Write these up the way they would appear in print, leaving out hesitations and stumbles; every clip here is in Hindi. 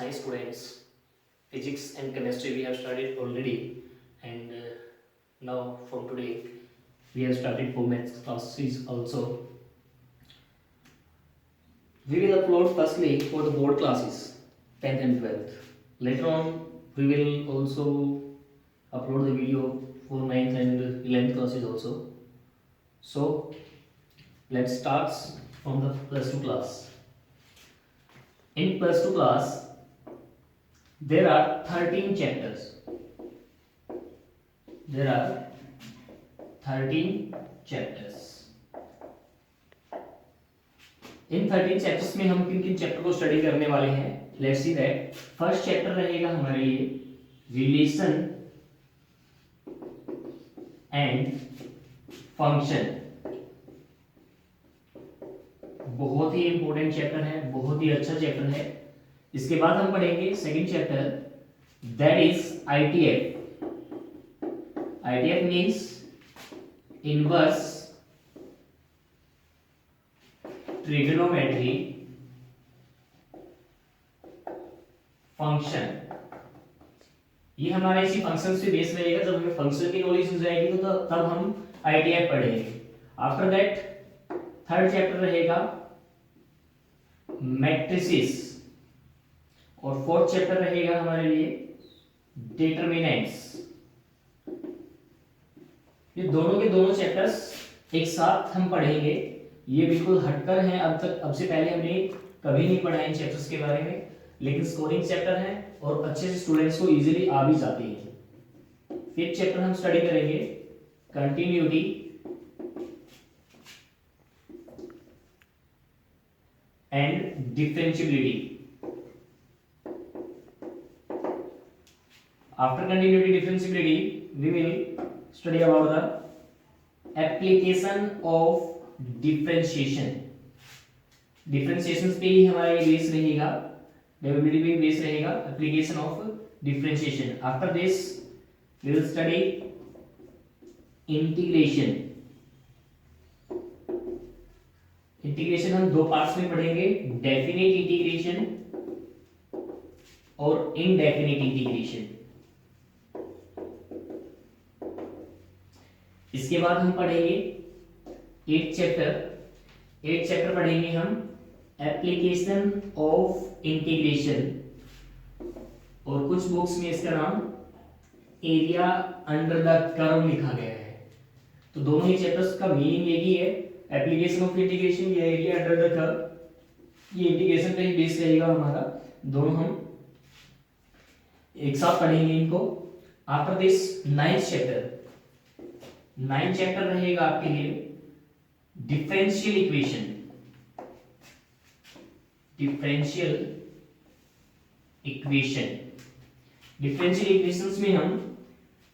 science students, physics and chemistry we have studied already, and now from today we have started for maths classes also. We will upload firstly for the board classes 10th and 12th. Later on we will also upload the video for 9th and 11th classes also. So let's start from the plus 2 class. In plus 2 class there are 13 chapters. There are 13 chapters. In 13 chapters में हम किन किन चैप्टर को स्टडी करने वाले हैं? Let's see that first chapter रहेगा हमारे लिए रिलेशन एंड फंक्शन. बहुत ही इंपॉर्टेंट चैप्टर है, बहुत ही अच्छा चैप्टर है. इसके बाद हम पढ़ेंगे second chapter, that is ITF. ITF means inverse trigonometry function. ये हमारा इसी फंक्शन से बेस रहेगा. जब हमें फंक्शन की नॉलेज हो जाएगी तो तब हम आईटीएफ पढ़ेंगे. आफ्टर दैट थर्ड चैप्टर रहेगा मैट्रिसेस और फोर्थ चैप्टर रहेगा हमारे लिए डिटरमिनेंट्स. ये दोनों के दोनों चैप्टर्स एक साथ हम पढ़ेंगे. ये बिल्कुल हटकर हैं. अब से पहले हमने कभी नहीं पढ़ा इन चैप्टर्स के बारे में, लेकिन स्कोरिंग चैप्टर हैं और अच्छे से स्टूडेंट्स को इजीली आ भी जाती है. फिफ्थ चैप्टर हम स्टडी करेंगे continuity and differentiability. After continuity differentiability we will study about the application of differentiation. Differentiation पे ही हमारा ये बेस रहेगा, डेरिवेटिव पे बेस रहेगा, application of differentiation. After this we will study integration. Integration हम दो पार्ट्स में पढ़ेंगे, डेफिनेट इंटीग्रेशन और इनडेफिनेट इंटीग्रेशन. इसके बाद हम पढ़ेंगे एट चैप्टर पढ़ेंगे हम एप्लीकेशन ऑफ इंटीग्रेशन, और कुछ बुक्स में इसका नाम एरिया अंडर द कर्व लिखा गया है. तो दोनों ही चैप्टर्स का मीनिंग एक ही है, एप्लीकेशन ऑफ इंटीग्रेशन या एरिया अंडर द कर्व. ये इंटीग्रेशन पे ही बेस रहेगा हमारा. दोनों हम एक साथ पढ़ेंगे इनको. आफ्टर दिस नाइन्थ चैप्टर रहेगा आपके लिए डिफरेंशियल इक्वेशन. डिफरेंशियल इक्वेशंस में हम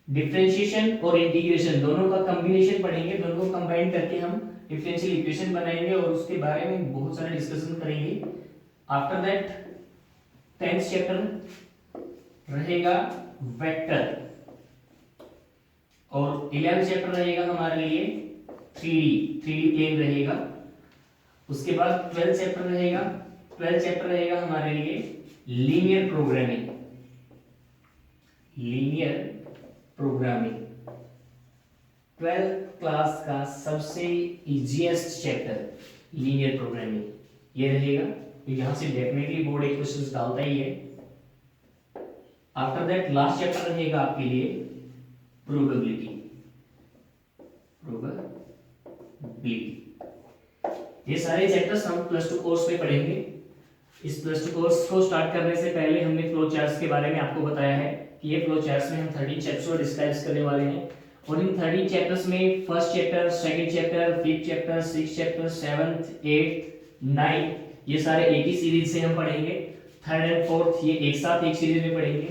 डिफरेंशिएशन और इंटीग्रेशन दोनों का कॉम्बिनेशन पढ़ेंगे. दोनों को कंबाइन करके हम डिफरेंशियल इक्वेशन बनाएंगे और उसके बारे में बहुत सारे डिस्कशन करेंगे. आफ्टर दैट 10th चैप्टर रहेगा वेक्टर और 11th चैप्टर रहेगा हमारे लिए 3D प्लेन रहेगा. उसके बाद 12th चैप्टर रहेगा हमारे लिए लीनियर प्रोग्रामिंग. 12th क्लास का सबसे इजीएस्ट चैप्टर लीनियर प्रोग्रामिंग ये रहेगा. तो यहां से डेफिनेटली बोर्ड एक क्वेश्चंस डालता ही है. आफ्टर दैट लास्ट चैप्टर रहेगा आपके लिए प्रोबेबिलिटी. ये सारे चैप्टर्स हम प्लस 2 कोर्स में पढ़ेंगे. इस प्लस 2 कोर्स को स्टार्ट करने से पहले हमने फ्लो चार्ट्स के बारे में आपको बताया है कि ये फ्लो चार्ट्स में हम 13 चैप्टर्स को डिस्क्राइब करने वाले हैं. और इन 13 चैप्टर्स में first chapter, second chapter, fifth chapter, sixth chapter, 7th, 8th, 9th ये सारे एक ही सीरीज से हम पढ़ेंगे. थर्ड एंड फोर्थ ये एक साथ एक सीरीज में पढ़ेंगे.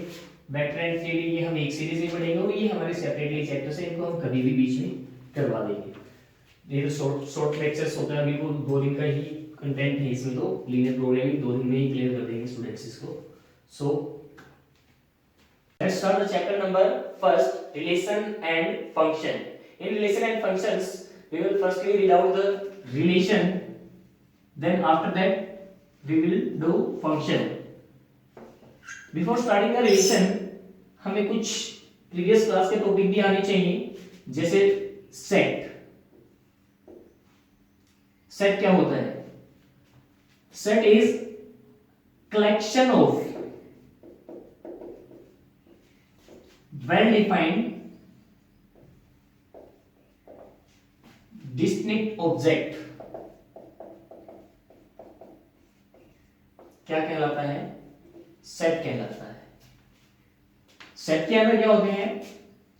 वेक्टर एंड 3D ये हम एक सीरीज में पढ़ेंगे और ये हमारे सेपरेटली चैप्टर्स हैं. इनको हम कभी भी बीच में करवा देंगे. ये तो शॉर्ट लेक्चर्स होता है, बिल्कुल 2 दिन का ही कंटेंट है इसमें. तो लीनियर प्रोग्रामिंग 2 दिन में ही क्लियर कर देंगे स्टूडेंट्स इसको. So let's start the chapter number first, relation and function. In relation and functions we will firstly read out the relation, then after that we will do function. Before starting the revision हमें कुछ प्रीवियस क्लास के टॉपिक भी आने चाहिए, जैसे सेट। सेट क्या होता है? Set is collection of well defined distinct object. क्या कहलाता है? सेट कहलाता है। सेट के अंदर क्या होते हैं?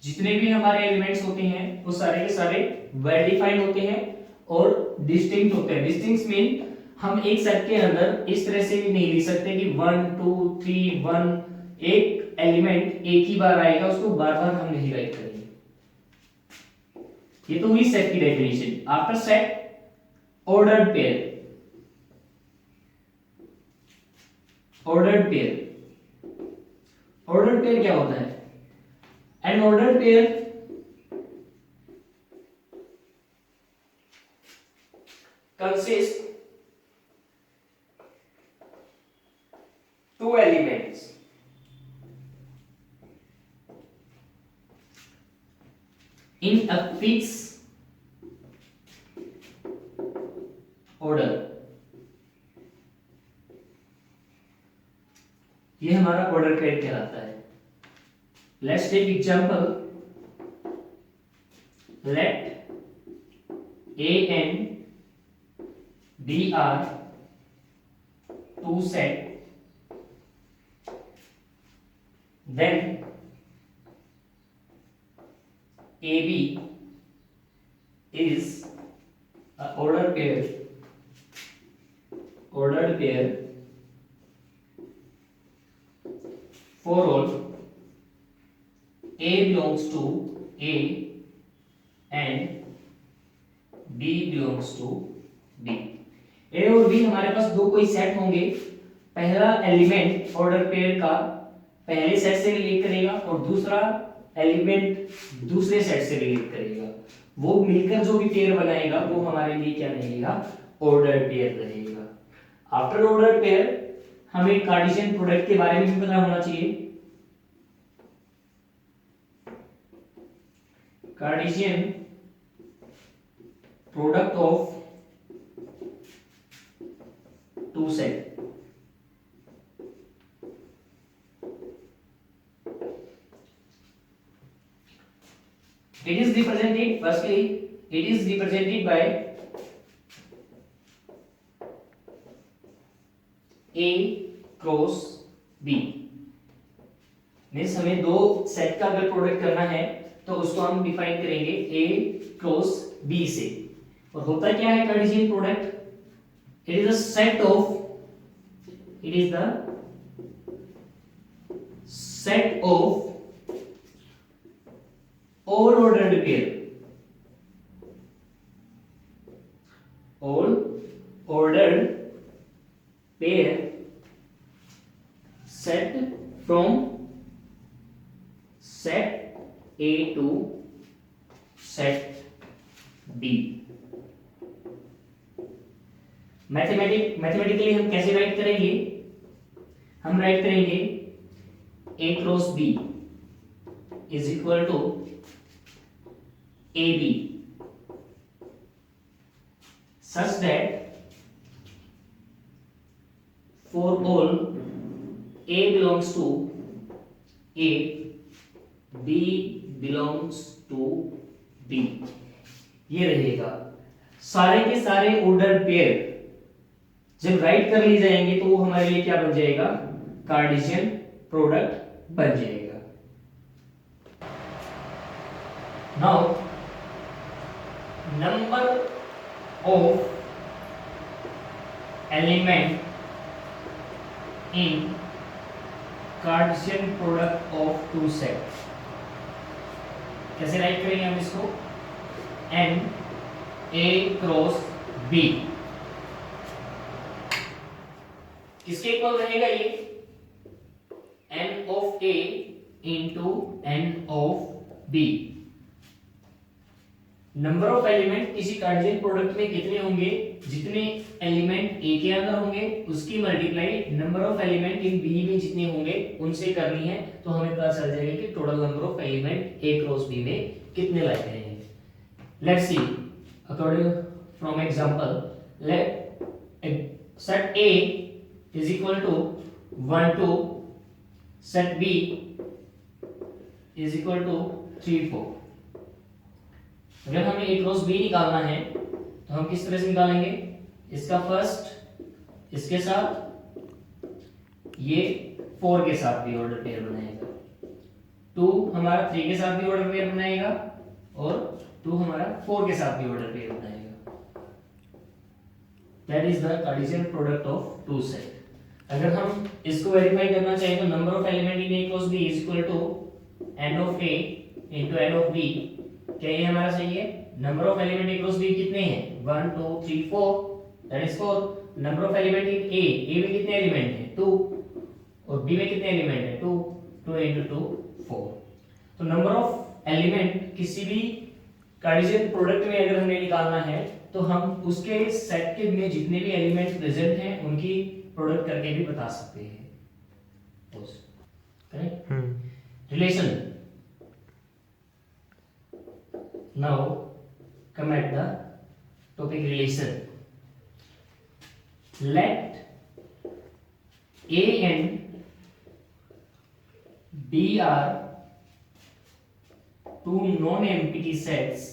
जितने भी हमारे एलिमेंट्स होते हैं वो सारे के सारे वेल डिफाइंड होते हैं और डिस्टिंक्ट होते हैं। डिस्टिंक्ट मीन हम एक सेट के अंदर इस तरह से भी नहीं लिख सकते कि 1 2 3 1, एक एलिमेंट एक ही बार आएगा, उसको बार बार हम नहीं राइट करेंगे। ये तो हुई सेट की definition. After set, ordered pair. Ordered pair, ordered pair क्या होता है? N ordered pair consists two elements in a fixed order। ये हमारा ऑर्डर पेयर कहलाता है। Let's take example, let A and B are two set, then AB is a ordered pair for all A belongs to A and B belongs to B। ए और बी हमारे पास दो कोई सेट होंगे। पहला एलिमेंट ऑर्डर पेयर का पहले सेट से रिलेट करेगा और दूसरा एलिमेंट दूसरे सेट से रिलेट करेगा। वो मिलकर जो भी पेयर बनाएगा वो हमारे लिए क्या रहेगा? ऑर्डर पेयर रहेगा। आफ्टर ऑर्डर पेयर हमें कार्टेशियन प्रोडक्ट के बारे में भी पता होना चाहिए। Cartesian product of two set। It is represented, firstly it is represented by A cross B। Means हमें दो सेट का अगर प्रोडक्ट करना है तो उसको हम डिफाइन करेंगे A क्रॉस B से। और होता क्या है Cartesian product? It is a set of all ordered pair, all ordered pair set from set A to set B। Mathematically हम कैसे राइट करेंगे? हम राइट करेंगे A cross B is equal to AB such that for all A belongs to A, B belongs to B। ये रहेगा। सारे के सारे ऑर्डर पेयर जब राइट कर ली जाएंगे तो वो हमारे लिए क्या बन जाएगा? कार्टेशियन प्रोडक्ट बन जाएगा। Now number of element in Cartesian product of two set. कैसे राइट करेंगे हम इसको? N A क्रॉस B किसके इक्वल रहेगा? ये N of A into N of B। Number of element किसी कार्टेशियन प्रोडक्ट में कितने होंगे, जितने एलिमेंट ए के अंदर होंगे उसकी multiply number of element in B में जितने होंगे उनसे करनी है, तो हमें पता चल जाएगा कि total number of element A cross B में कितने लाए गए हैं। Let's see according from example, let set A is equal to 1 2, set B is equal to 3 4। अगर हमें ए क्रॉस बी निकालना है तो हम किस तरह से निकालेंगे, इसका फर्स्ट इसके साथ, ये 4 के साथ भी ऑर्डर पेयर बनाएगा, 2 हमारा 3 के साथ भी ऑर्डर पेयर बनाएगा और 2 हमारा 4 के साथ भी ऑर्डर पेयर बनाएगा। That is the Cartesian product of two set. अगर हम इसको वेरीफाई करना चाहें तो number of element in A cross B is equal to n of A into n of B. क्या ये हमारा सही है? Number of element A cross B कितने हैं? 1 2 3 4, that is 4। Number of element in A में कितने एलिमेंट हैं? 2, और बी में कितने एलिमेंट हैं? 2, 2 into 2 4। तो नंबर ऑफ एलिमेंट किसी भी कार्टेशियन प्रोडक्ट में अगर हमें निकालना है तो हम उसके सेट के में जितने भी एलिमेंट प्रेजेंट हैं उनकी प्रोडक्ट करके भी बता सकते हैं। Correct? Relation. Now come at the topic relation. Let A and B are two non-empty sets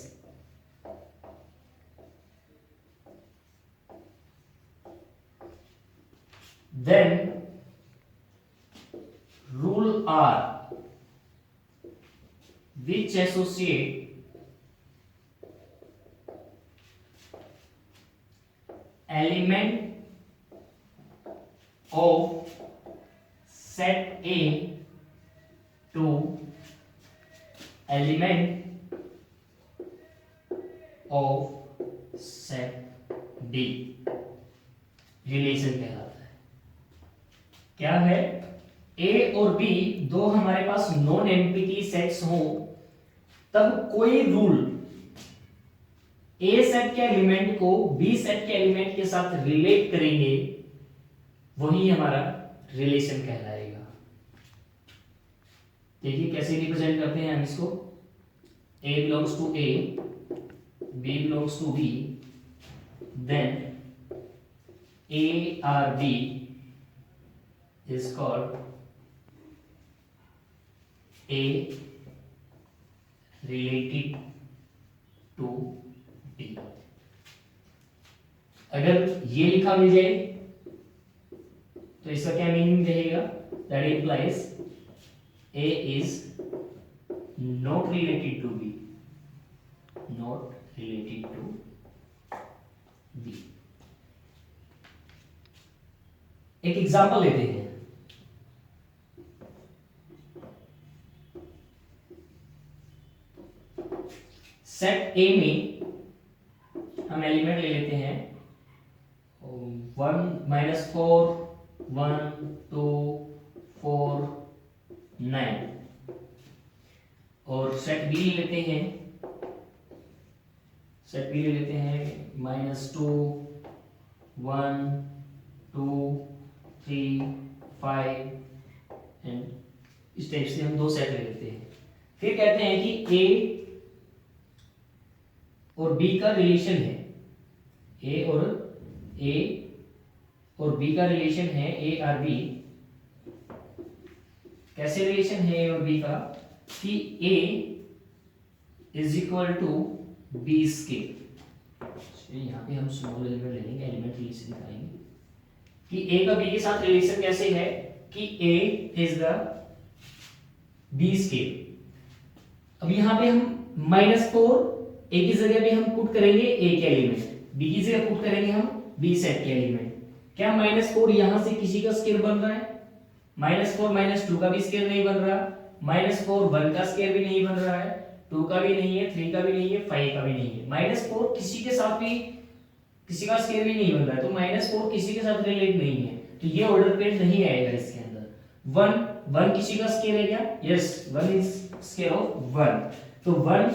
then rule R which associate element of set A to element of set B relation कहलाता है। क्या है? A और B दो हमारे पास नॉन एम्प्टी सेट्स हो तब कोई रूल ए सेट के एलिमेंट को बी सेट के एलिमेंट के साथ रिलेट करेंगे, वही हमारा रिलेशन कहलाएगा। देखिए कैसे रिप्रेजेंट करते हैं हम इसको। A belongs to A, B belongs to B, then A R B is called A related to B. अगर ये लिखा मिल जाए तो इसका क्या मीनिंग रहेगा? That implies A is not related to B, not related to B. एक एग्जांपल लेते हैं। सेट ए में हम एलिमेंट ले लेते हैं 1 -4 1 2 4 9, और सेट बी ले लेते हैं -2 1 2 3 5 एंड इस टाइप से हम दो सेट ले लेते हैं। फिर कहते हैं कि ए और बी का रिलेशन है, ए और बी का रिलेशन है ए आर बी। कैसे रिलेशन है ए और बी का? कि A is equal to B scale. यहां पे हम स्मॉल एलिमेंट ले लेंगे, एलिमेंट रिलेशन दिखाएंगे कि ए का बी के साथ रिलेशन कैसे है कि A is the B scale. अब यहां पे हम -4 ए की जगह पे हम पुट करेंगे ए के एलिमेंट, बी की जगह पुट करेंगे हम बी सेट के एलिमेंट। क्या -4 यहां से किसी का स्केल बन रहा है? -4 -2 का भी स्केल नहीं बन रहा, -4 1 का स्केल भी नहीं बन रहा है, 2 का भी नहीं है, 3 का भी नहीं है, 5 का भी नहीं है। -4 किसी के साथ भी किसी का स्केल भी नहीं बन रहा है, तो -4 किसी के साथ रिलेट नहीं है, तो ये ऑर्डर पेयर नहीं आएगा इसके अंदर। 1 किसी का स्केल है क्या? यस, 1 इज स्केल ऑफ 1, तो 1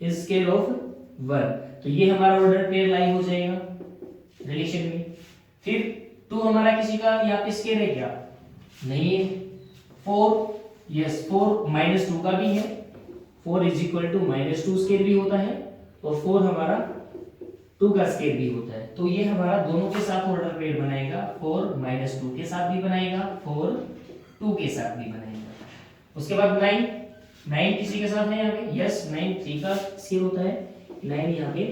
is scale of 1, तो ये हमारा ऑर्डर पेयर लाई हो जाएगा रिलेशन में। फिर 2 हमारा किसी का यहाँ पे स्केयर है क्या? नहीं है। 4, यस 4 -2 का भी है, 4 -2 स्केयर भी होता है, और 4 हमारा 2 का स्केयर भी होता है। तो ये हमारा दोनों के साथ ऑर्डर पेयर बनाएगा, 4 -2 के साथ भी बनाएगा, 4 2 के साथ भी बनाएगा। उसके बाद 9 किसी के साथ है यहाँ पे, यस 9 3 का स्केयर होता है, 9 यहाँ पे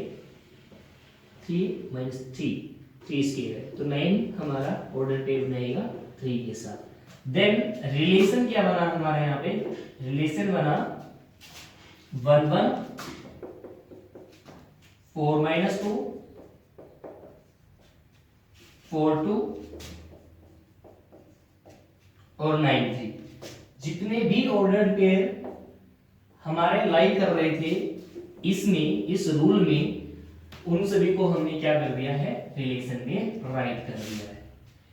3 -3 स्केयर है, तो 9 हमारा ऑर्डर पेयर बनाएगा 3 के साथ। देन रिलेशन क्या बना हमारा यहाँ पे? रिलेशन बना 1 1 4 -2 4 2 और 9 3। जितने भी ऑर्डर्ड पेयर हमारे लाई कर रहे थे इसमें, इस रूल में, उन सभी को हमने क्या कर दिया है? रिलेशन में राइट कर दिया है।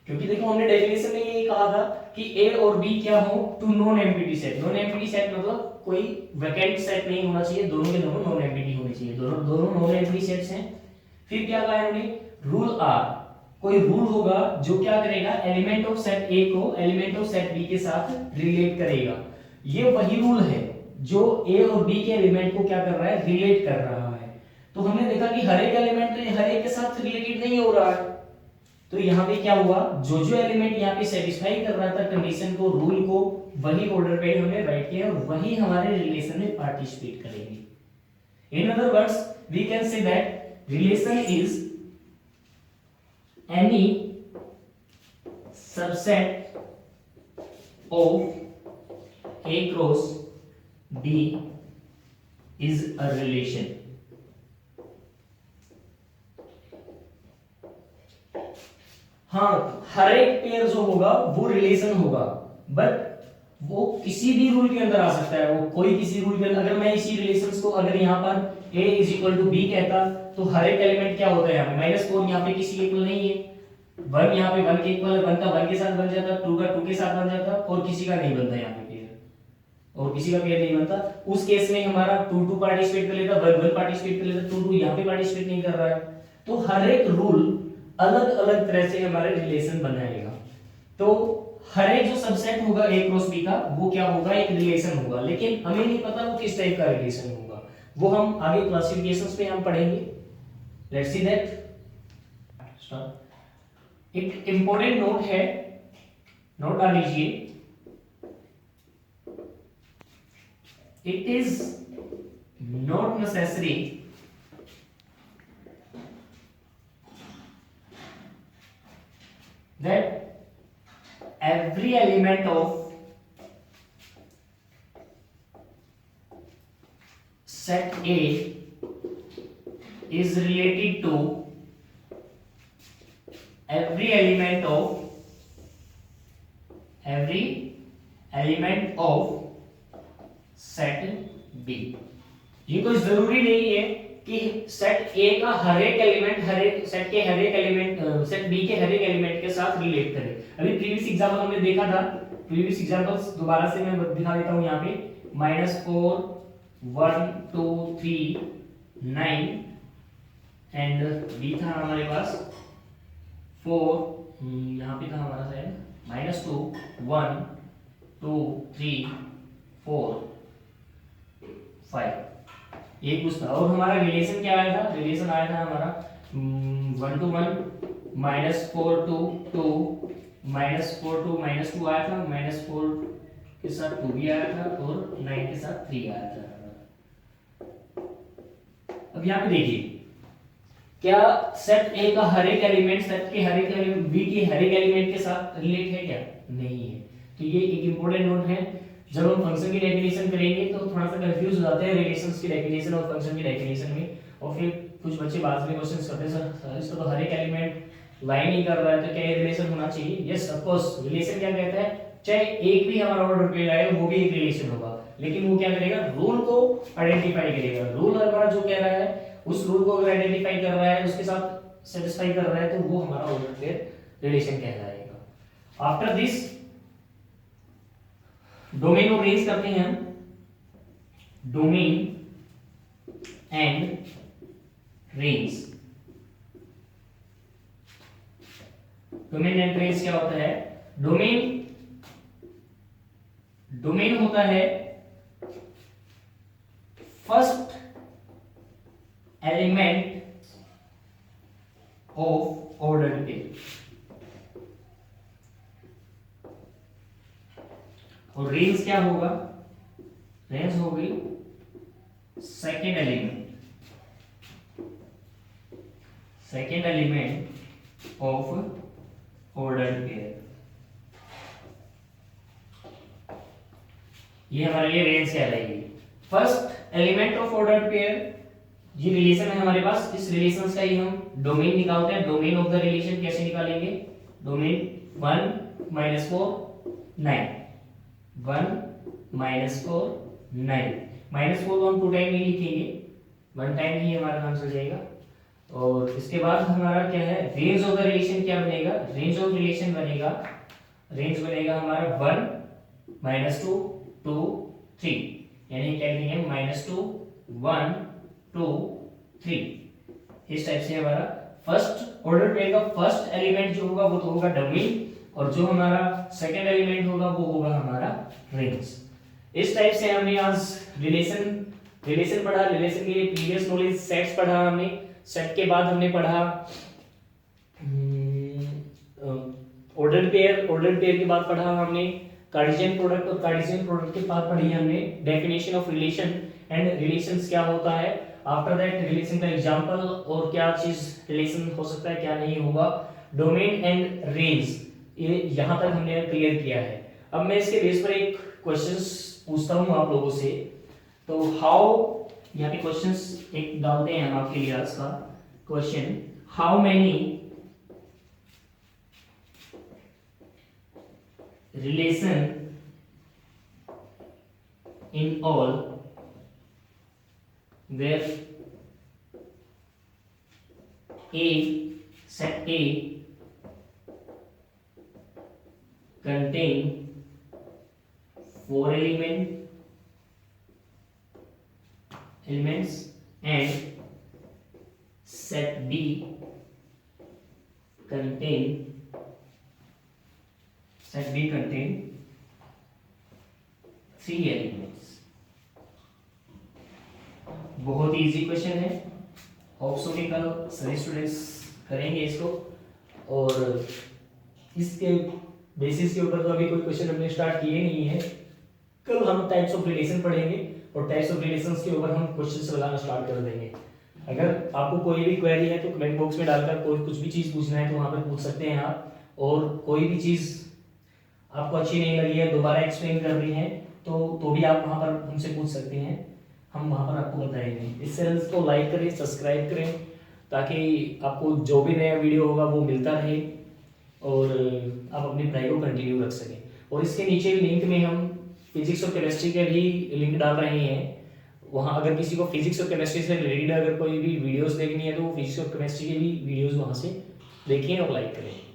क्योंकि देखो हमने डेफिनेशन में यही कहा था कि ए और बी क्या हो? Two non empty set. Non empty set मतलब कोई वैकेंट सेट नहीं होना चाहिए, दोनों के दोनों नॉन एम्प्टी होने चाहिए, दोनों नॉन एम्प्टी सेट्स हैं। फिर क्या कहा है हमने? रूल आर, कोई रूल होगा जो क्या करेगा? एलिमेंट ऑफ सेट ए को एलिमेंट ऑफ सेट बी के साथ रिलेट करेगा। ये वही रूल है जो ए और बी के एलिमेंट को क्या कर रहा है? रिलेट कर रहा है। तो हमने देखा कि हर एक एलिमेंट हर एक के साथ रिलेटेड नहीं हो रहा है, तो यहाँ पे क्या हुआ? जो जो एलिमेंट यहाँ पे सेटिस्फाई कर रहा था कंडीशन को, रूल को, वही ऑर्डर पे हमने राइट किया और वही हमारे रिलेशन में पार्टिसिपेट करेंगे। In other words we can say that relation is any subset of A cross B is a relation। हाँ, हर एक पेयर जो होगा वो रिलेशन होगा, बट वो किसी भी रूल के अंदर आ सकता है। वो कोई किसी रूल के अंदर, अगर मैं इसी रिलेशंस को अगर यहाँ पर A = B कहता तो हर एक एलिमेंट क्या होता है यहाँ पे? -4 यहाँ पे किसी के इक्वल नहीं है, 1 यहाँ पे 1 के इक्वल है, 1 का 1 के साथ बन जाता, 2 का 2 के साथ बन जाता, और किसी का नहीं बनता यहाँ पे पेयर, और किसी का पेयर नहीं बनता। उस केस में हमारा 2 2 पार्टिसिपेट कर लेता, 1 1 पार्टिसिपेट कर लेता, 2 2 यहाँ पे पार्टिसिपेट नहीं कर रहा है। तो हर एक रूल अलग अलग तरह से हमारे रिलेशन बनाएगा। तो हर एक जो सबसेट होगा A क्रॉस B का, वो क्या होगा? एक रिलेशन होगा, लेकिन हमें नहीं पता वो किस टाइप का रिलेशन होगा, वो हम आगे क्लासिफिकेशंस में हम पढ़ेंगे। Let's see that. एक इंपॉर्टेंट नोट है, नोट डाल लीजिए। It is not necessary that every element of set A is related to every element of set B। ये कोई जरूरी नहीं है कि सेट ए का हर एक एलिमेंट सेट के हर एक एलिमेंट सेट बी के हर एक एलिमेंट के साथ रिलेट करे। अभी प्रीवियस एग्जांपल हमने देखा था, प्रीवियस एग्जांपल्स दोबारा से मैं दिखा देता हूं यहाँ पे। -4 1 2 3 9 एंड बी था हमारे पास 4, यहाँ पे था हमारा शायद -2 1 2 3 4 5, ये कुछ था। और हमारा रिलेशन क्या आया था? रिलेशन आया था हमारा 1 to 1 -4 to 2 -4 to -2 आया था, -4 के साथ 2 भी आया था और 9 के साथ 3 आया था। अब यहाँ पे देखिए, क्या सेट ए का हर एक एलिमेंट सेट के हर एक एलिमेंट बी के हर एक एलिमेंट के साथ रिलेट है क्या? नहीं है। तो ये एक इंपॉर्टेंट नोट है। जब हम फंक्शन की डेफिनेशन करेंगे तो थोड़ा सा कंफ्यूज हो जाते हैं रिलेशंस की डेफिनेशन और फंक्शन की डेफिनेशन में, और फिर कुछ बच्चे बाद में क्वेश्चंस करते हैं, सर इसका तो हर एक एलिमेंट लाइन नहीं कर रहा है, तो क्या ये रिलेशन होना चाहिए? यस ऑफ कोर्स, रिलेशन क्या कहता है? चाहे एक भी हमारा ऑर्डर पेयर आए वो भी एक रिलेशन होगा, लेकिन वो क्या करेगा? रूल को आइडेंटिफाई करेगा। रूल हमारा जो कह रहा है उस रूल को अगर आइडेंटिफाई कर रहा है, उसके साथ सेटिस्फाई कर रहा है, तो वो हमारा ऑर्डर पेयर रिलेशन कहलाएगा। आफ्टर दिस डोमेन को रेज करते हैं हम, domain and range. Domain and range क्या होता है? डोमेन होता है first element of order pair, और रेंज क्या होगा? रेंज होगी second element of order pair. ये हमारे लिए रेंज कहलाएगी। First element of order pair, ये रिलेशन है हमारे पास, इस रिलेशन का ही हम डोमेन निकालते हैं। डोमेन ऑफ द रिलेशन कैसे निकालेंगे? डोमेन 1 - 4 9, 1 - 4 9, -4 को हम 2 टाइम नहीं लिखेंगे, 1 टाइम ही हमारा आंसर जाएगा। और इसके बाद हमारा क्या है? रेंज ऑफ द रिलेशन क्या बनेगा? रेंज ऑफ रिलेशन बनेगा हमारा 1 - 2 2 3, यानी क्या लिखेंगे? -2 1 2 3। इस टाइप से हमारा फर्स्ट ऑर्डर पेयर का फर्स्ट एलिमेंट जो होगा वो तो होगा डोमेन, और जो हमारा सेकंड एलिमेंट होगा वो होगा हमारा रेंज। इस टाइप से हमने आज रिलेशन पढ़ा। रिलेशन के लिए प्रीवियस नॉलेज सेट्स पढ़ा हमने। सेट के बाद हमने पढ़ा ऑर्डर पेयर के बाद पढ़ा हमने कार्टेशियन प्रोडक्ट, और कार्टेशियन प्रोडक्ट के बाद पढ़ी हमने definition of relation and relations क्या होता है। आफ्टर दैट रिलेशन का एग्जांपल और क्या चीज रिलेशन हो सकता है क्या नहीं होगा। डोमेन एंड रेंज, ये यहां तक हमने क्लियर किया है। अब मैं इसके बेस पर एक क्वेश्चंस पूछता हूं आप लोगों से। तो हाउ, यहाँ पे क्वेश्चंस एक डालते हैं हम आपके लिए आज का question. How many relation in all where set A contain 4 elements and set B contain 3 elements। बहुत इजी क्वेश्चन है, होप सो कि कल सभी स्टूडेंट्स करेंगे इसको। और इसके बेसिस के ऊपर तो अभी कोई क्वेश्चन हमने स्टार्ट किए नहीं है। कल हम टाइप्स ऑफ रिलेशन पढ़ेंगे और टाइप्स ऑफ रिलेशंस के ऊपर हम क्वेश्चंस लगाना स्टार्ट कर देंगे। अगर आपको कोई भी क्वेरी है तो कमेंट बॉक्स में डालकर कोई कुछ भी चीज़ पूछना है तो वहाँ पर पूछ सकते हैं आप। और कोई भी चीज़ आपको अच्छी नहीं लगी है, दोबारा एक्सप्लेन करनी है तो भी आप वहाँ पर हमसे पूछ सकते हैं, हम वहाँ पर आपको बताएंगे। इस चैनल को लाइक करें, सब्सक्राइब करें, ताकि आपको जो भी नया वीडियो होगा वो मिलता रहे और आप अपनी पढ़ाई को कंटिन्यू रख सकें। और इसके नीचे लिंक में हम फिजिक्स और केमिस्ट्री के भी लिंक डाल रहे हैं। वहाँ अगर किसी को फिजिक्स और केमिस्ट्री से रिलेटेड अगर कोई भी वीडियोस देखनी है तो वो फिजिक्स और केमिस्ट्री के भी वीडियोस वहाँ से देखें और लाइक करें।